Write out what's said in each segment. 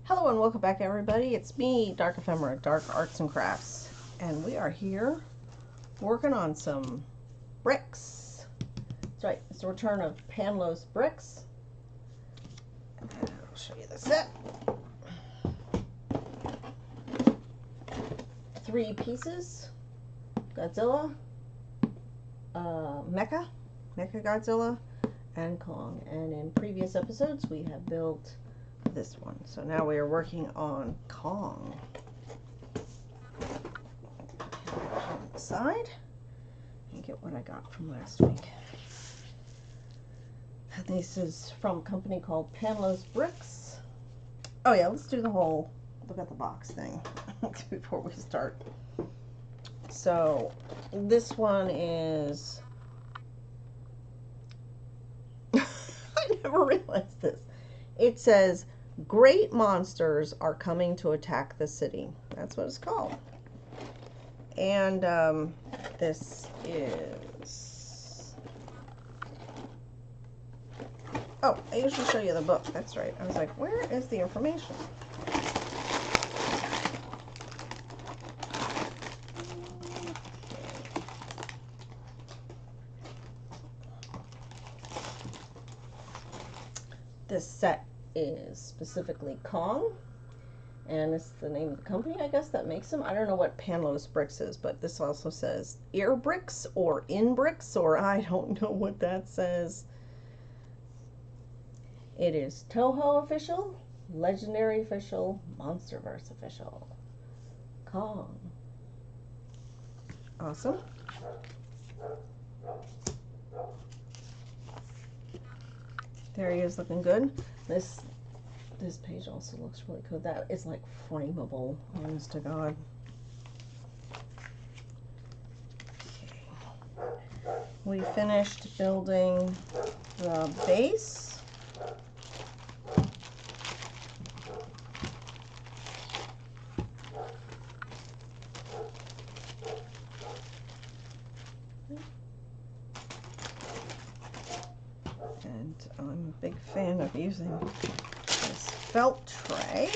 Hello and welcome back, everybody. It's me, Dark Ephemera, Dark Arts and Crafts, and we are here working on some bricks. That's right, it's the return of Panlos bricks. And I'll show you the set. 3 pieces: Godzilla, Mecha Godzilla, and Kong. And in previous episodes, we have built this one. So now we are working on Kong. On the side and get what I got from last week. And this is from a company called Panlos Bricks. Oh yeah, let's do the whole look at the box thing before we start. So this one is I never realized this. It says great monsters are coming to attack the city. That's what it's called. And this is... Oh, I usually show you the book. That's right. I was like, where is the information? This set is specifically Kong, and it's the name of the company, I guess, that makes them. I don't know what Panlos Bricks is, but this also says ear bricks or in bricks, or I don't know what that says. It is Toho official, Legendary official, Monsterverse official. Kong. Awesome. There he is, looking good. This page also looks really good. That is like frameable, honest to God. Okay. We finished building the base. And I'm a big fan of using this felt tray.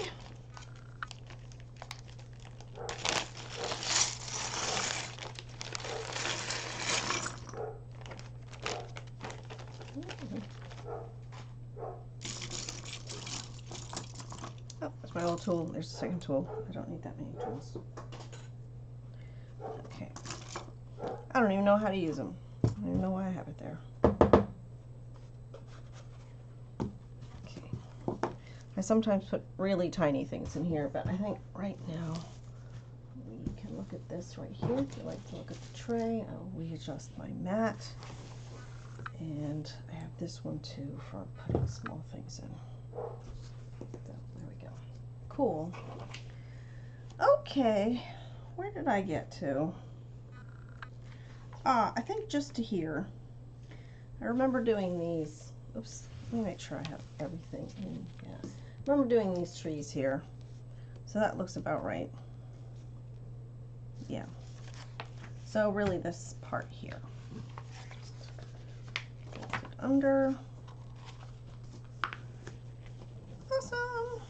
Oh, that's my little tool. There's the second tool. I don't need that many tools. Okay. I don't even know how to use them. I don't even know why I have it there. I sometimes put really tiny things in here, but I think right now we can look at this right here. If you like to look at the tray, I'll readjust my mat. And I have this one too for putting small things in. There we go. Cool. Okay, where did I get to? I think just to here. I remember doing these. Oops, let me make sure I have everything in. Yeah. I remember doing these trees here. So that looks about right. Yeah. So really this part here. Just fold it under. Awesome.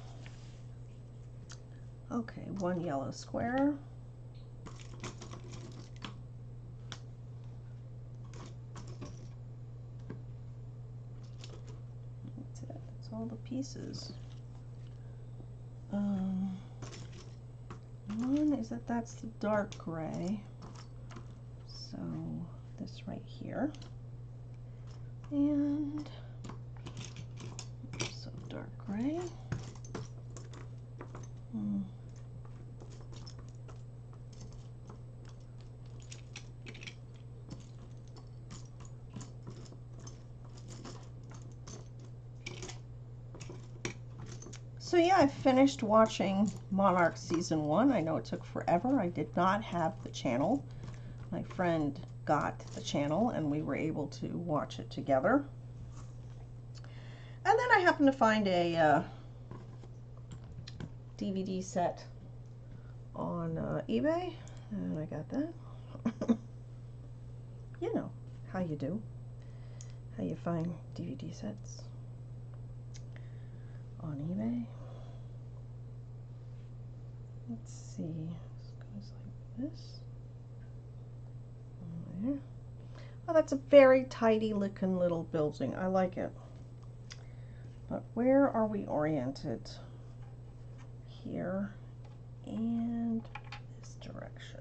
Okay, 1 yellow square. That's it. That's all the pieces. One is that's the dark gray. So this right here. And so dark gray. So yeah, I finished watching Monarch Season 1. I know it took forever. I did not have the channel. My friend got the channel and we were able to watch it together. And then I happened to find a DVD set on eBay, and I got that. You know how you do. How you find DVD sets on eBay. Let's see. It goes like this. There. Oh, that's a very tidy looking little building. I like it. But where are we oriented? Here and this direction.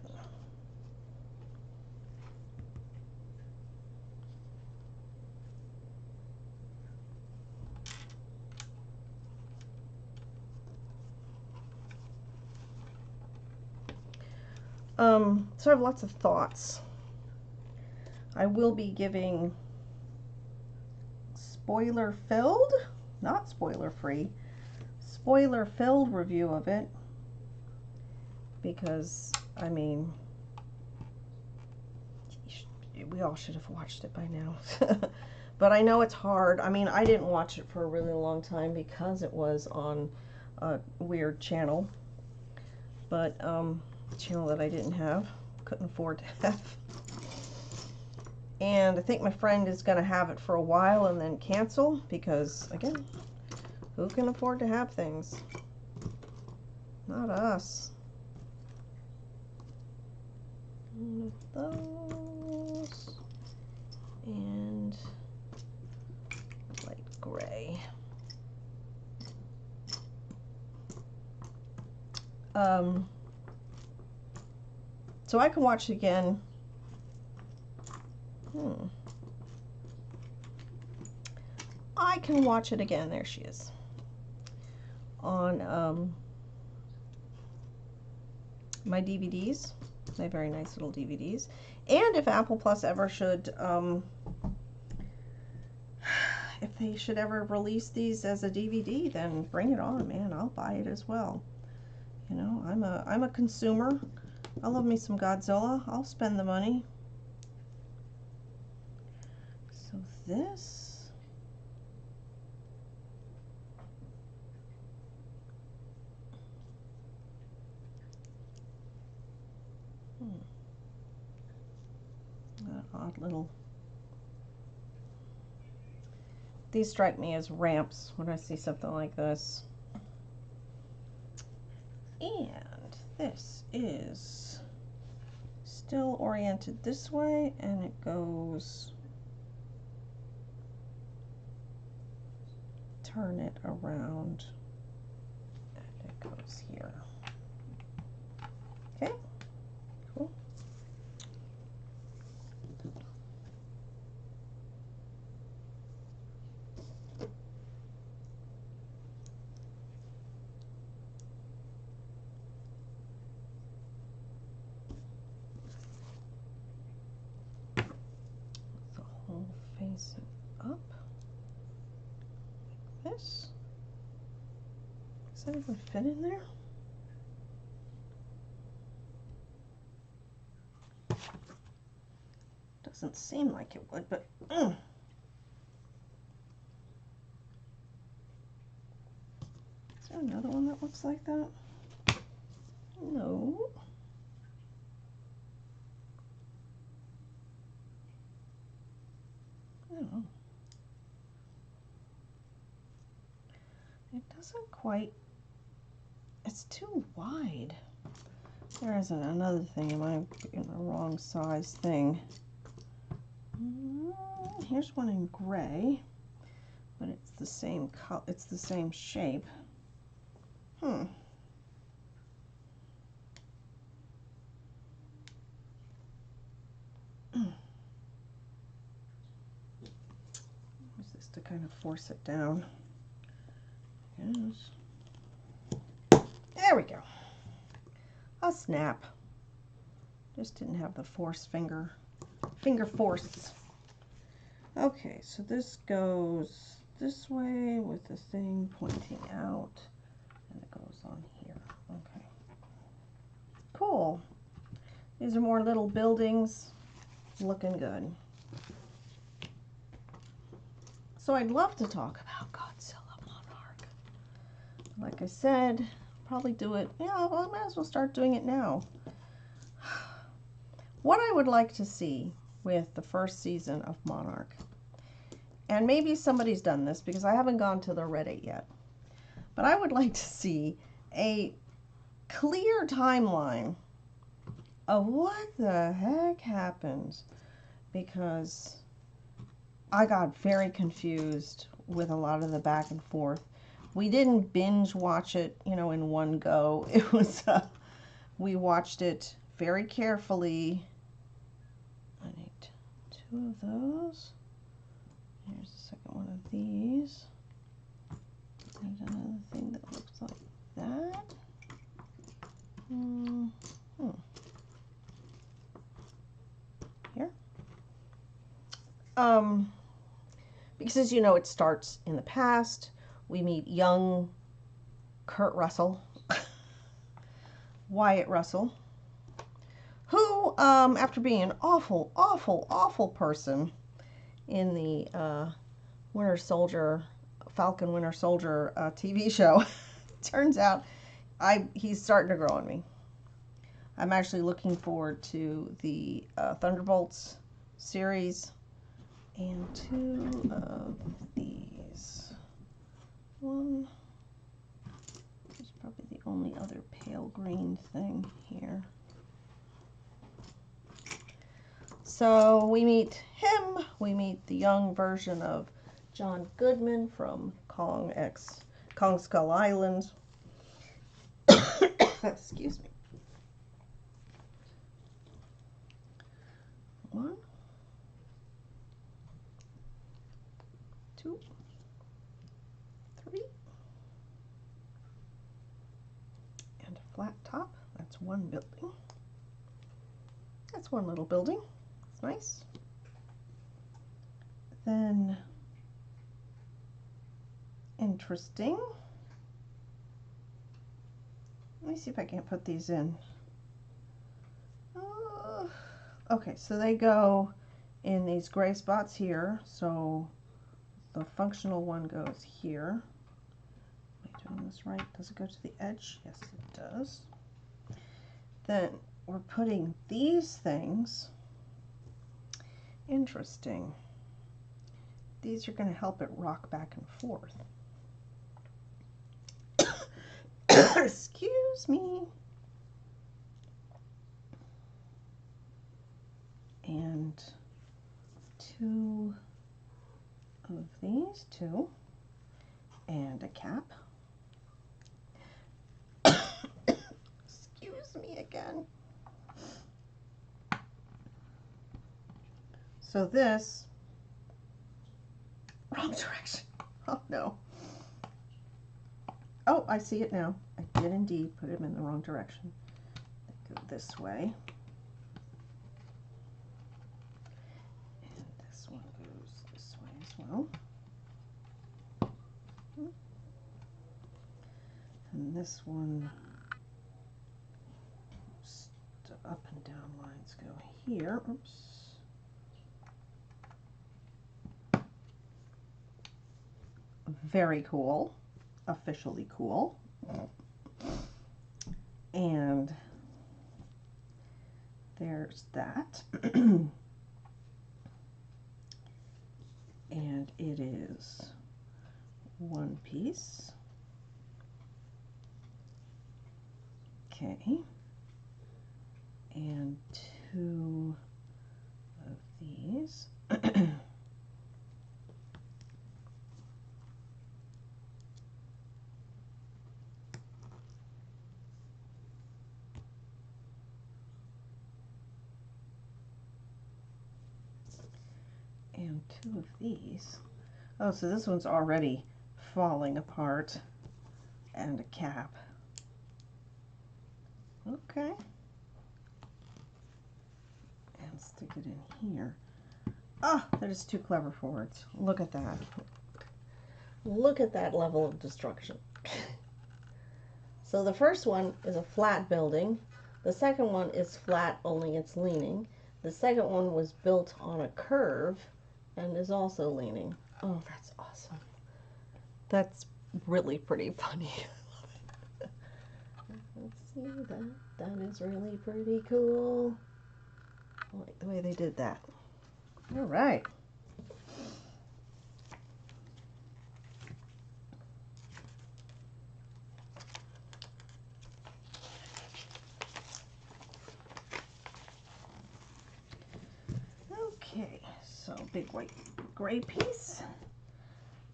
So I have lots of thoughts. I will be giving spoiler-filled, not spoiler-free, spoiler-filled review of it, because, I mean, we all should have watched it by now. But I know it's hard. I mean, I didn't watch it for a really long time because it was on a weird channel, but a channel that I didn't have, couldn't afford to have. And I think my friend is going to have it for a while and then cancel because, again, who can afford to have things? Not us. One of those. And light gray. So I can watch it again. I can watch it again. There she is. On my DVDs, my very nice little DVDs. And if Apple Plus ever should, if they should ever release these as a DVD, then bring it on, man. I'll buy it as well. You know, I'm a consumer. I love me some Godzilla. I'll spend the money. So this. That odd little. These strike me as ramps when I see something like this. And this is still oriented this way, and it goes, turn it around, and it goes here. Okay, cool. The whole facing up, like this. Does that even fit in there? Doesn't seem like it would, but is there another one that looks like that? No. No. It doesn't quite, it's too wide. There isn't another thing. Am I in the wrong size thing? Here's one in gray, but it's the same color. It's the same shape. Is this to kind of force it down? Yes. There we go. A snap. Just didn't have the finger force. Okay, so this goes this way with the thing pointing out, and it goes on here. Okay. Cool. These are more little buildings. Looking good. So I'd love to talk about Godzilla Monarch. Like I said, probably do it. Yeah, well, I might as well start doing it now. What I would like to see with the first season of Monarch, and maybe somebody's done this because I haven't gone to the Reddit yet, but I would like to see a clear timeline of what the heck happens, because I got very confused with a lot of the back and forth. We didn't binge watch it, you know, in one go. It was, we watched it very carefully. I need 2 of those. Here's the second one of these. There's another thing that looks like that. Here. Because as you know, it starts in the past. We meet young Kurt Russell, Wyatt Russell, who, after being an awful person in the Falcon Winter Soldier TV show, turns out he's starting to grow on me. I'm actually looking forward to the Thunderbolts series and 2 of these. One is probably the only other pale green thing here. So we meet him. We meet the young version of John Goodman from Kong Skull Island. Excuse me. 1, 2, 3, and a flat top. That's 1 building. That's 1 little building. It's nice. Then, interesting. Let me see if I can't put these in. Okay, so they go in these gray spots here. So the functional one goes here. Am I doing this right? Does it go to the edge? Yes, it does. Then we're putting these things. Interesting. These are going to help it rock back and forth. Excuse me. And 2 of these, 2, and a cap. Excuse me again. So this, wrong direction. Oh no. Oh, I see it now. I did indeed put him in the wrong direction. They go this way. And this one goes this way as well. And this one, the up and down lines go here. Oops. Very cool. Officially cool. And there's that. And it is 1 piece. Okay. And 2 of these. And 2 of these. Oh, so this one's already falling apart. And a cap. Okay. And stick it in here. Oh, that is too clever for words. Look at that. Look at that level of destruction. So the first one is a flat building. The second one is flat, only it's leaning. The second one was built on a curve and is also leaning. Oh, that's awesome. That's really pretty funny. Let's see, that is really pretty cool. I like the way they did that. All right. So big white gray piece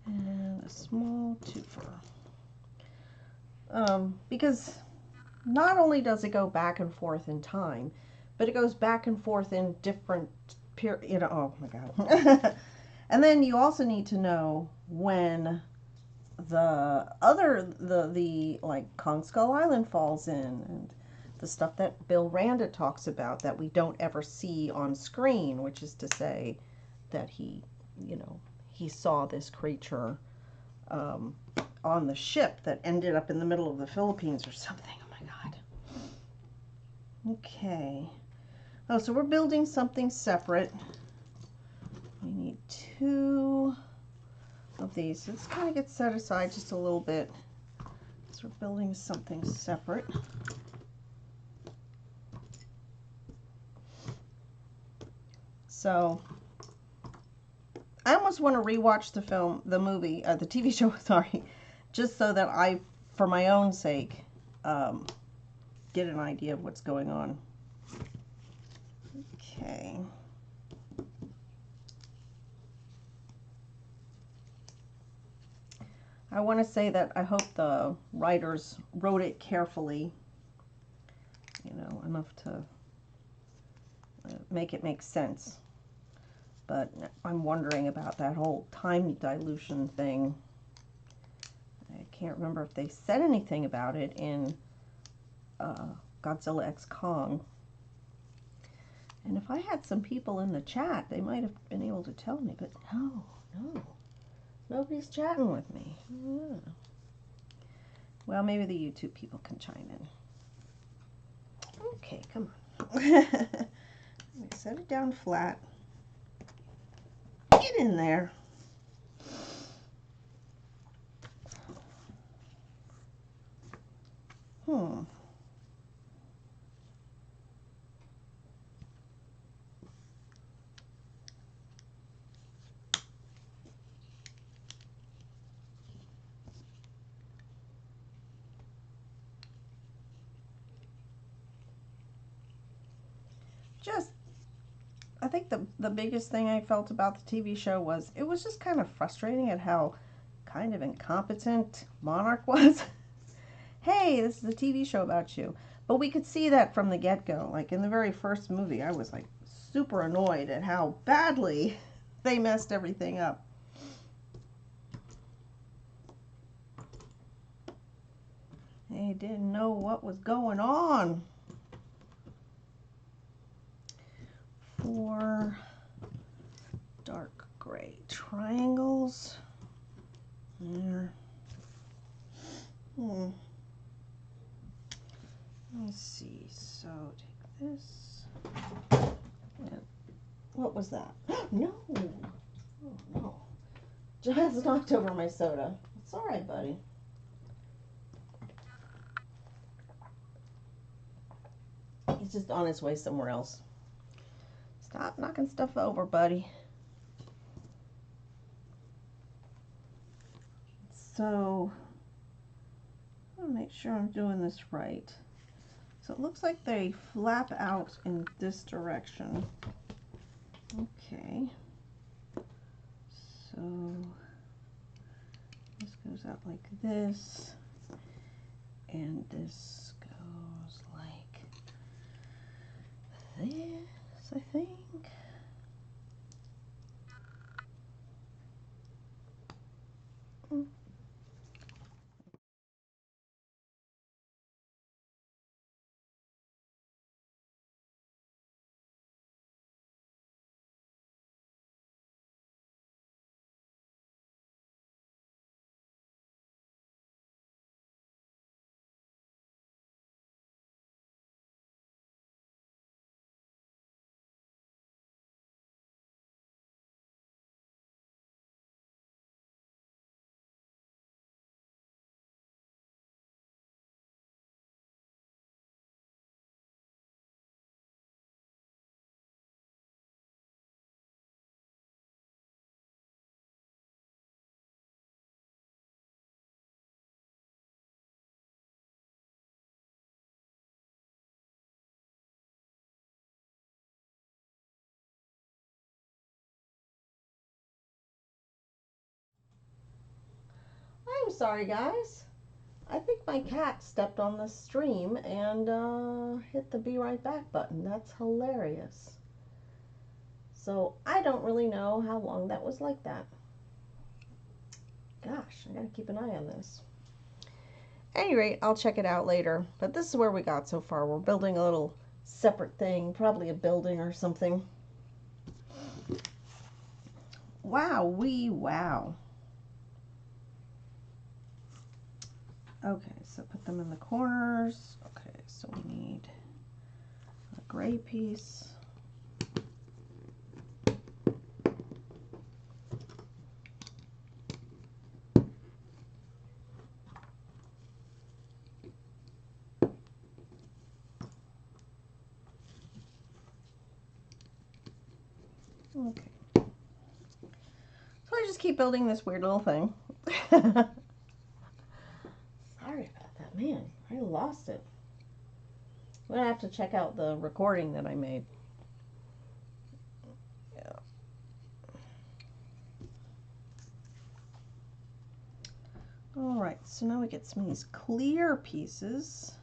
and a small twofer. Because not only does it go back and forth in time, but it goes back and forth in different oh my God. And then you also need to know when the like Kong Skull Island falls in, and the stuff that Bill Randa talks about that we don't ever see on screen, which is to say that he saw this creature on the ship that ended up in the middle of the Philippines or something. Oh my God. Okay. Oh, so we're building something separate. We need 2 of these. Let's kind of get set aside just a little bit. So we're building something separate. So I almost want to rewatch the TV show, sorry, just so that I, for my own sake, get an idea of what's going on. Okay. I want to say that I hope the writers wrote it carefully, enough to make it make sense. But I'm wondering about that whole time dilution thing. I can't remember if they said anything about it in Godzilla X Kong. And if I had some people in the chat, they might have been able to tell me, but no. Nobody's chatting with me. Yeah. Well, maybe the YouTube people can chime in. Okay, come on. Let me set it down flat. Get in there. I think the biggest thing I felt about the TV show was it was just kind of frustrating at how kind of incompetent Monarch was. Hey, this is a TV show about you. But we could see that from the get-go. Like in the very first movie, I was like super annoyed at how badly they messed everything up. They didn't know what was going on. 4 dark gray triangles. There. Let's see. So take this. And what was that? No. Oh no. Just knocked over my soda. It's all right, buddy. He's just on his way somewhere else. Stop knocking stuff over, buddy. So, I'll make sure I'm doing this right. So it looks like they flap out in this direction. Okay. So, this goes out like this. And this goes like this, I think. I'm sorry, guys. I think my cat stepped on the stream and hit the be right back button. That's hilarious. So I don't really know how long that was like that. Gosh, I gotta keep an eye on this. At any rate, I'll check it out later. But this is where we got so far. We're building a little separate thing, probably a building or something. Wow. Okay, so put them in the corners. Okay, so we need a gray piece. Okay. So I just keep building this weird little thing. Sorry about that, man. I lost it. I'm gonna have to check out the recording that I made. Yeah. All right, so now we get some of these clear pieces.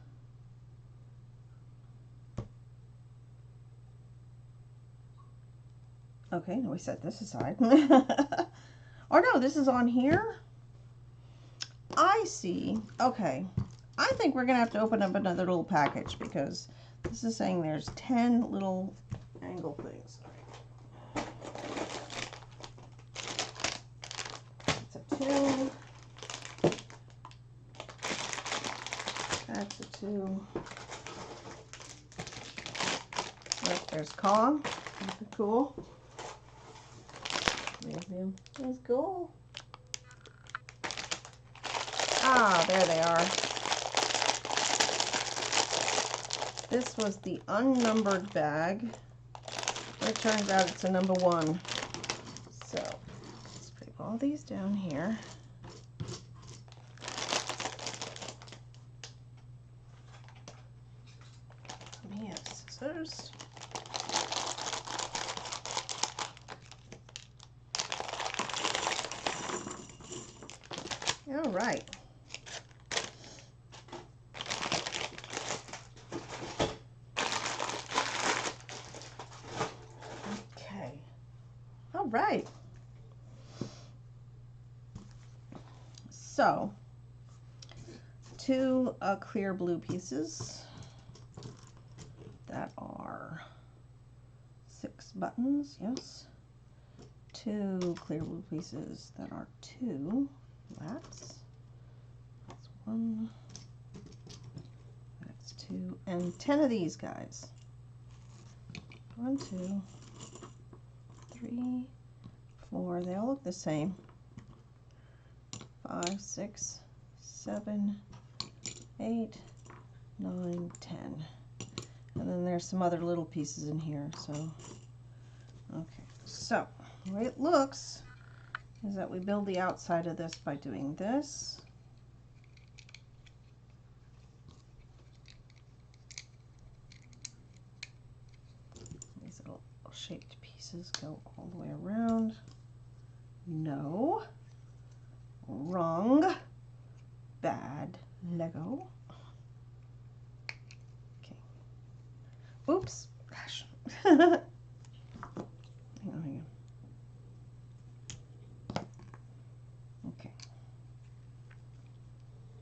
Okay, now we set this aside. Or no, this is on here. I see. Okay. I think we're going to have to open up another little package because this is saying there's 10 little angle things. It's a 2. That's a 2. Look, there's Kong. That's cool. That's cool. Ah, there they are. This was the unnumbered bag. It turns out it's a number 1. So let's put all these down here. Let me have scissors. All right. Okay. All right. So, 2 clear blue pieces that are 6 buttons, yes. 2 clear blue pieces that are 2 flats. That's 1. That's 2. And 10 of these guys. 1, 2, 3, 4. They all look the same. 5, 6, 7, 8, 9, 10. And then there's some other little pieces in here. So, okay. So, the way it looks is that we build the outside of this by doing this. These little shaped pieces go all the way around. No. Wrong. Bad Lego. Okay. Oops. Gosh. Hang on. Okay.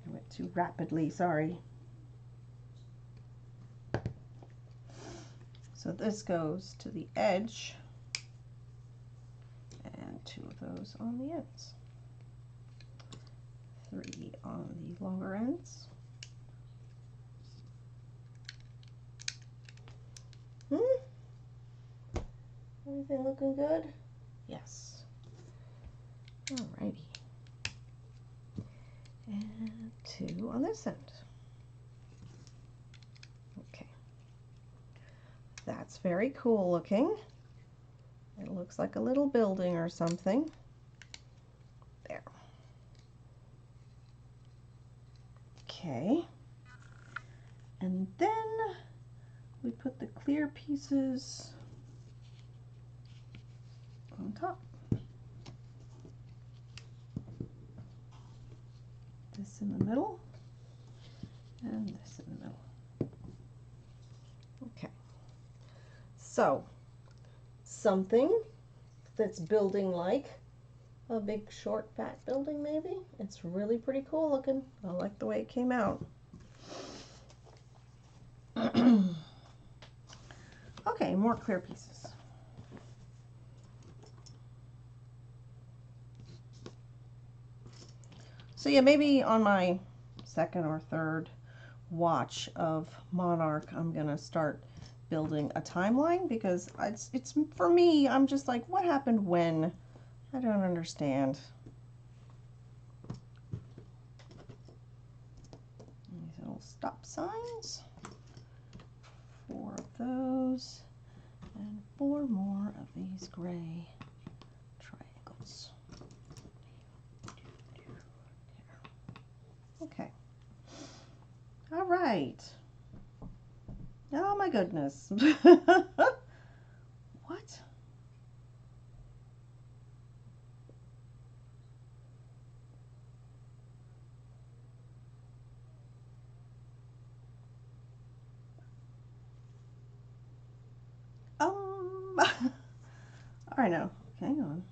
I went too rapidly, sorry. So this goes to the edge and 2 of those on the ends. 3 on the longer ends. Everything looking good? Yes. Alrighty. And 2 on this end. Okay. That's very cool looking. It looks like a little building or something. There. Okay. And then we put the clear pieces on top. this in the middle and this in the middle. Okay, so something that's building like a big short fat building maybe. It's really pretty cool looking. I like the way it came out. Okay, more clear pieces. So yeah, maybe on my second or third watch of Monarch, I'm gonna start building a timeline, because it's for me, I'm just like, what happened when? I don't understand. These little stop signs. 4 of those, and 4 more of these gray triangles. Okay. All right. Oh my goodness. What? All right, now, hang on.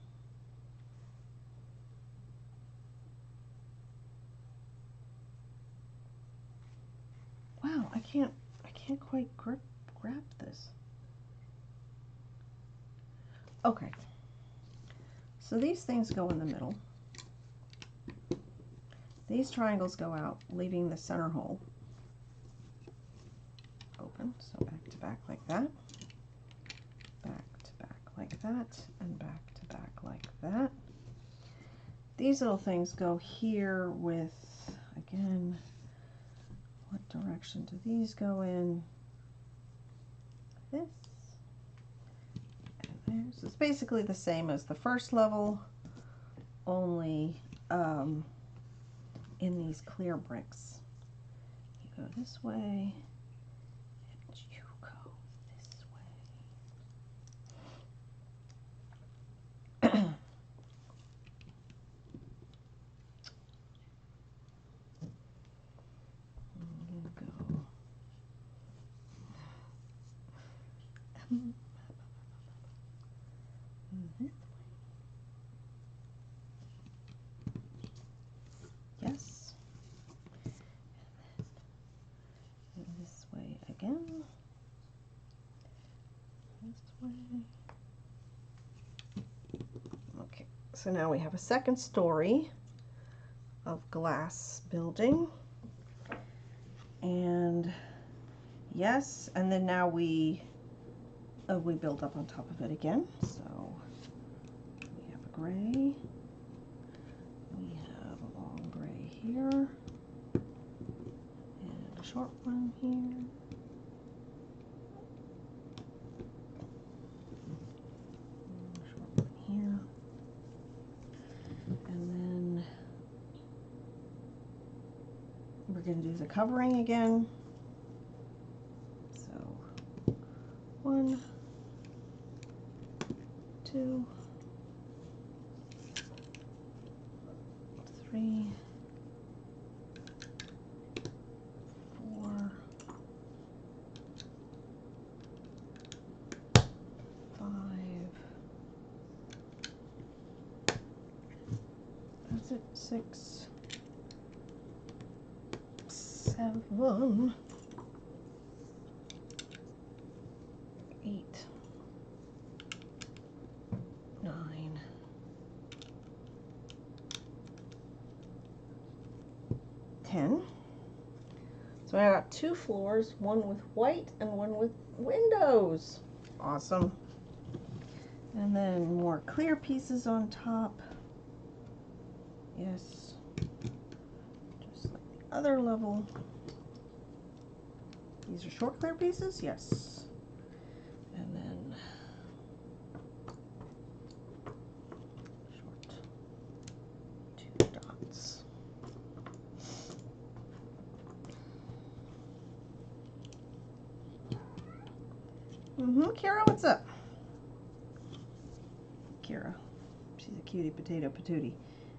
Wow, I can't quite grab this. Okay. So these things go in the middle. These triangles go out, leaving the center hole open. So back to back like that. Back to back like that, and back to back like that. These little things go here with, again, what direction do these go in? This and there. So it's basically the same as the first level, only in these clear bricks. You go this way, and you go this way. This way. Yes. And then this way again. This way. Okay, so now we have a second story of glass building. And yes, and then now we build up on top of it again. So we have a gray, we have a long gray here, and a short one here, and a short one here, and then we're going to do the covering again. So 1, 2, 3, 4, 5. That's it. 6, 7, 8, 9, 10. So I got 2 floors, one with white and one with windows. Awesome. And then more clear pieces on top. Yes. Just like the other level. These are short clear pieces? Yes. And then short 2 dots. Kira, what's up? Kira. She's a cutie potato patootie.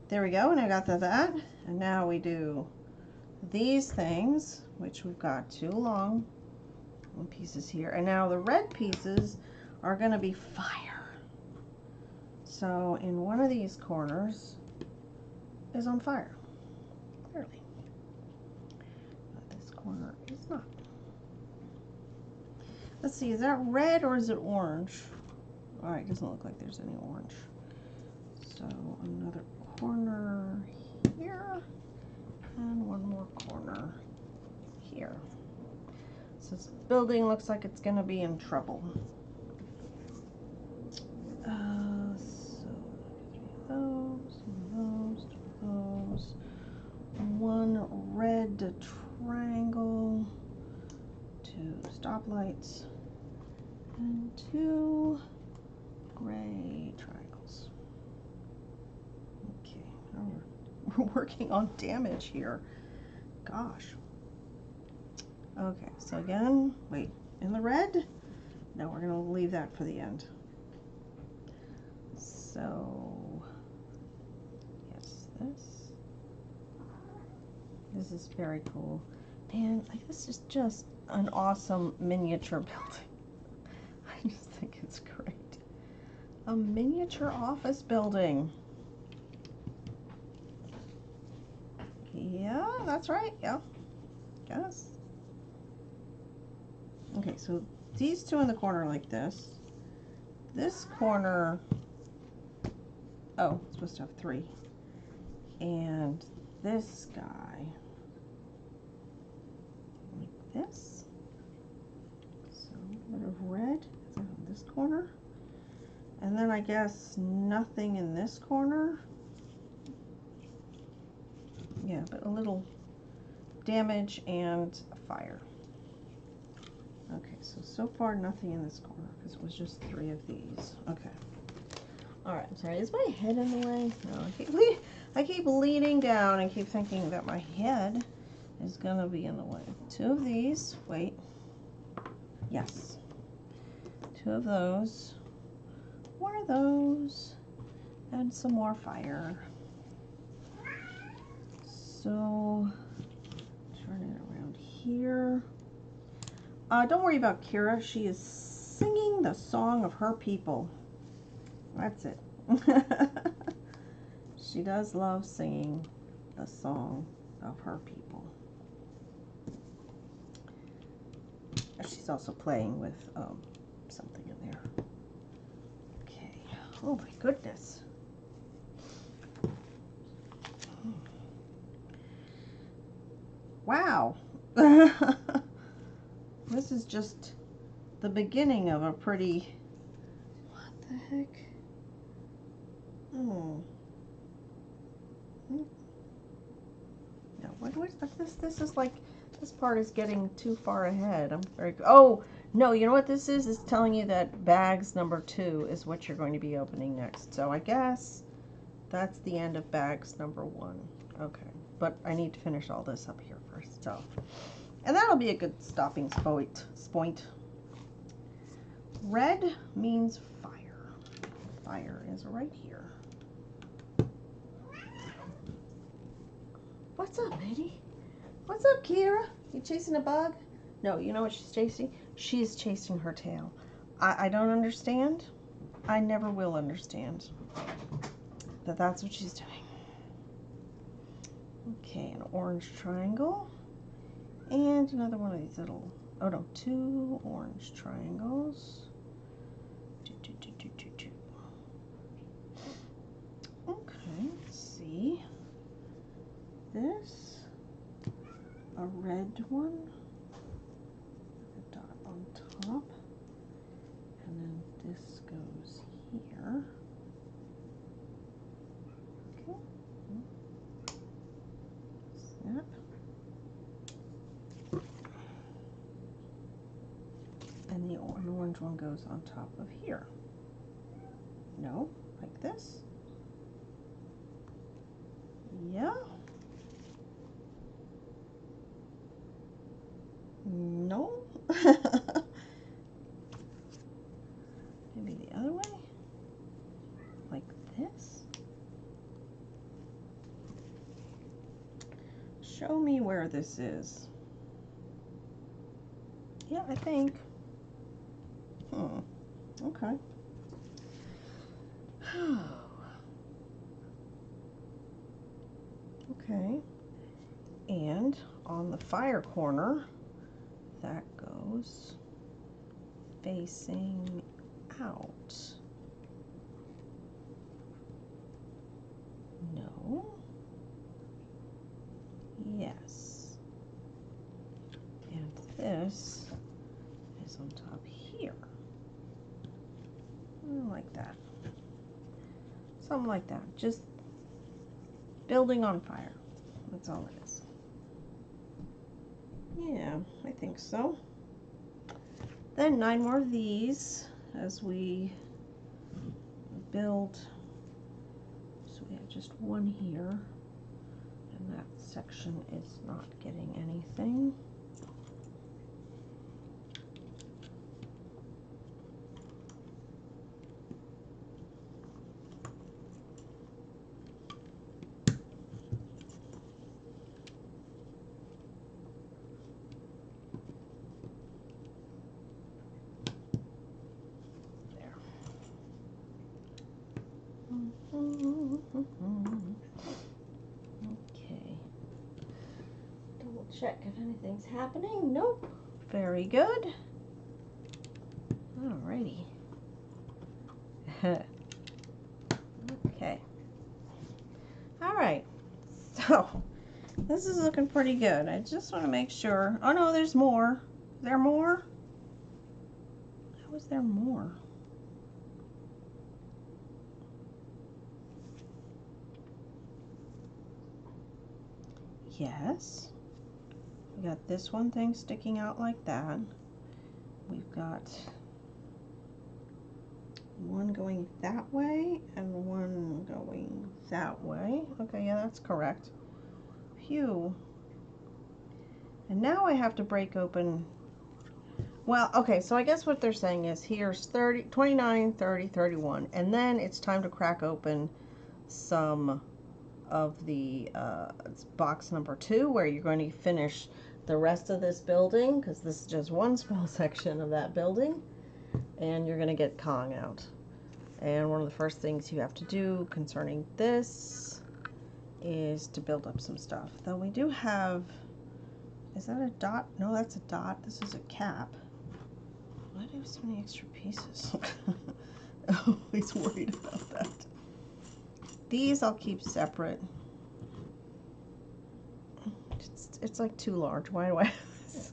There we go, and I got that. And now we do these things, which we've got two long pieces here, and now the red pieces are going to be fire. So in one of these corners is on fire, clearly. But this corner is not. Let's see, is that red or is it orange? All right, doesn't look like there's any orange. So another corner here and one more corner here. So this building looks like it's going to be in trouble. So those, those, one red triangle, two stoplights, and two gray triangles. Okay, now we're working on damage here. Gosh. Okay, so again, wait, in the red? No, we're going to leave that for the end. So, yes, this is very cool. And this is just an awesome miniature building. I just think it's great. A miniature office building. Yeah, that's right. Yeah, guess. Okay, so these two in the corner like this. This corner, oh, it's supposed to have three. And this guy like this. So a bit of red on this corner. And then I guess nothing in this corner. Yeah, but a little damage and fire. Okay, so far nothing in this corner because it was just three of these. Okay. All right, I'm sorry. Is my head in the way? No, I keep leaning down and keep thinking that my head is gonna be in the way. Two of these. Wait. Yes. Two of those. One of those. And some more fire. So turn it around here. Don't worry about Kira. She is singing the song of her people. That's it. She does love singing the song of her people. She's also playing with something in there. Okay. Oh my goodness. Wow. This is just the beginning of a pretty... What the heck? Oh. No, what's this? This is like, this part is getting too far ahead. I'm very... Oh, no, you know what this is? It's telling you that bags number 2 is what you're going to be opening next. So I guess that's the end of bags number 1. Okay. But I need to finish all this up here first. So, and that'll be a good stopping point. Red means fire. Fire is right here. What's up, lady? What's up, Kira? You chasing a bug? No, you know what she's chasing? She's chasing her tail. I don't understand. I never will understand. But that's what she's doing. Okay, an orange triangle. And another one of these little, oh no, 2 orange triangles. Two. Okay, let's see. This, a red one, a dot on top, and then this goes here. Okay. Snap. And the orange one goes on top of here. No, like this. Yeah. No. Maybe the other way. Like this. Show me where this is. Yeah, I think. Okay. Okay. And on the fire corner, that goes facing out. No. Yes. And this is on top here. Like that. Something like that. Just building on fire. That's all it is. Yeah, I think so. Then 9 more of these as we build. So we have just one here, and that section is not getting anything. Okay. Double check if anything's happening. Nope. Very good. Alrighty. Okay. Alright. So, this is looking pretty good. I just want to make sure. Oh no, there's more. Is there more? How is there more? Yes. We got this one thing sticking out like that. We've got one going that way and one going that way. Okay, yeah, that's correct. Phew. And now I have to break open. Well, okay, so I guess what they're saying is here's 30, 29, 30, 31. And then it's time to crack open some of the box number 2 where you're going to finish the rest of this building, because this is just one small section of that building, and you're going to get Kong out. And one of the first things you have to do concerning this is to build up some stuff. Though we do have, is that a dot? No, that's a dot. This is a cap. Why do I have so many extra pieces? I'm always worried about that. These I'll keep separate. It's like too large. Why do I have this?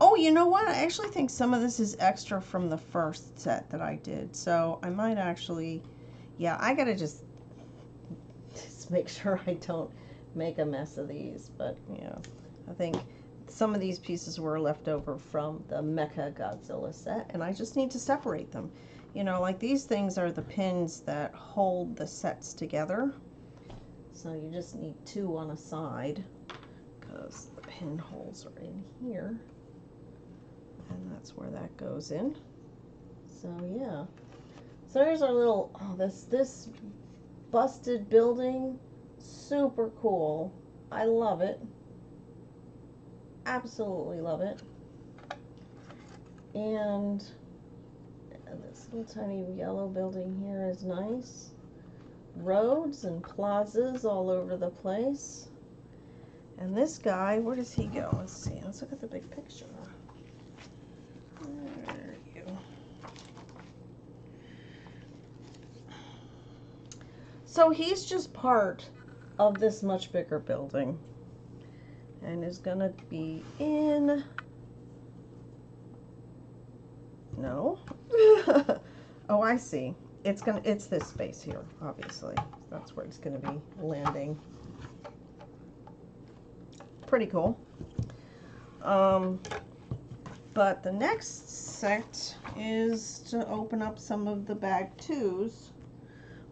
Oh, you know what? I actually think some of this is extra from the first set that I did. So I might actually, yeah, I gotta just make sure I don't make a mess of these. But yeah, I think some of these pieces were left over from the Mecha Godzilla set, and I just need to separate them. You know, like these things are the pins that hold the sets together. So you just need 2 on a side, because the pinholes are in here. And that's where that goes in. So yeah. So here's our little, oh, this busted building. Super cool. I love it. Absolutely love it. And this little tiny yellow building here is nice. Roads and plazas all over the place. And this guy, where does he go? Let's see. Let's look at the big picture. Where are you? So he's just part of this much bigger building, and is gonna be in, no. Oh, I see. It's this space here, obviously. That's where it's gonna be landing. Pretty cool. But the next set is to open up some of the bag 2s,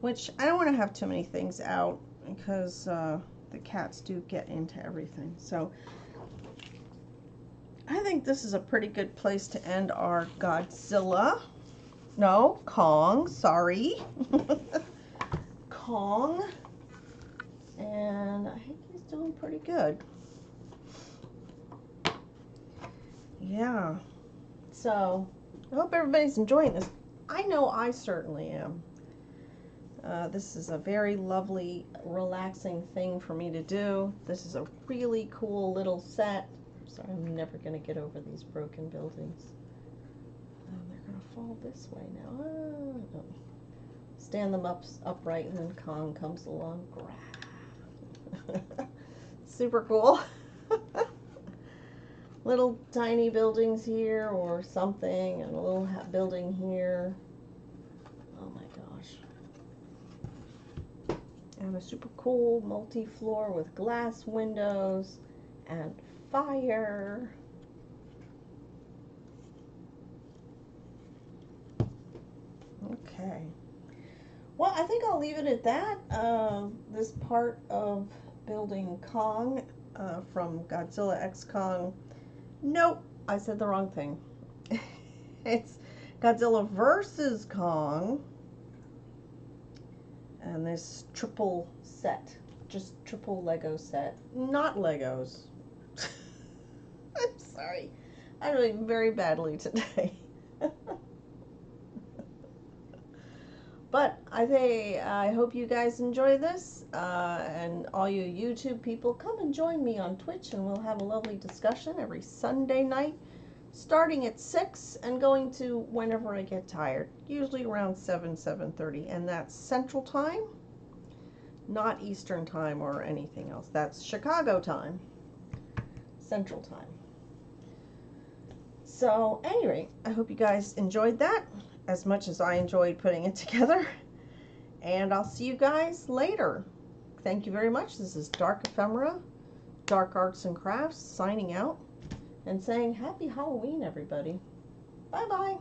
which I don't want to have too many things out because the cats do get into everything. So I think this is a pretty good place to end our Godzilla. No, Kong, sorry. Kong. And I think he's doing pretty good. Yeah. So, I hope everybody's enjoying this. I know I certainly am. This is a very lovely, relaxing thing for me to do. This is a really cool little set. Sorry, I'm never going to get over these broken buildings. They're going to fall this way now. Oh. Stand them upright, and then Kong comes along. Super cool. Little tiny buildings here or something, and a little building here. Oh my gosh. And a super cool multi-floor with glass windows and fire. Okay. Well, I think I'll leave it at that. This part of building Kong from Godzilla X Kong. Nope, I said the wrong thing. It's Godzilla versus Kong. And this triple set. Just triple Lego set. Not Legos. I'm sorry. I'm doing very badly today. But I hope you guys enjoy this, and all you YouTube people, come and join me on Twitch, and we'll have a lovely discussion every Sunday night, starting at 6 and going to whenever I get tired, usually around 7:30, and that's Central Time, not Eastern Time or anything else. That's Chicago time, Central Time. So anyway, I hope you guys enjoyed that as much as I enjoyed putting it together. And I'll see you guys later. Thank you very much. This is Dark Ephemera, Dark Arts and Crafts, signing out and saying Happy Halloween, everybody. Bye-bye.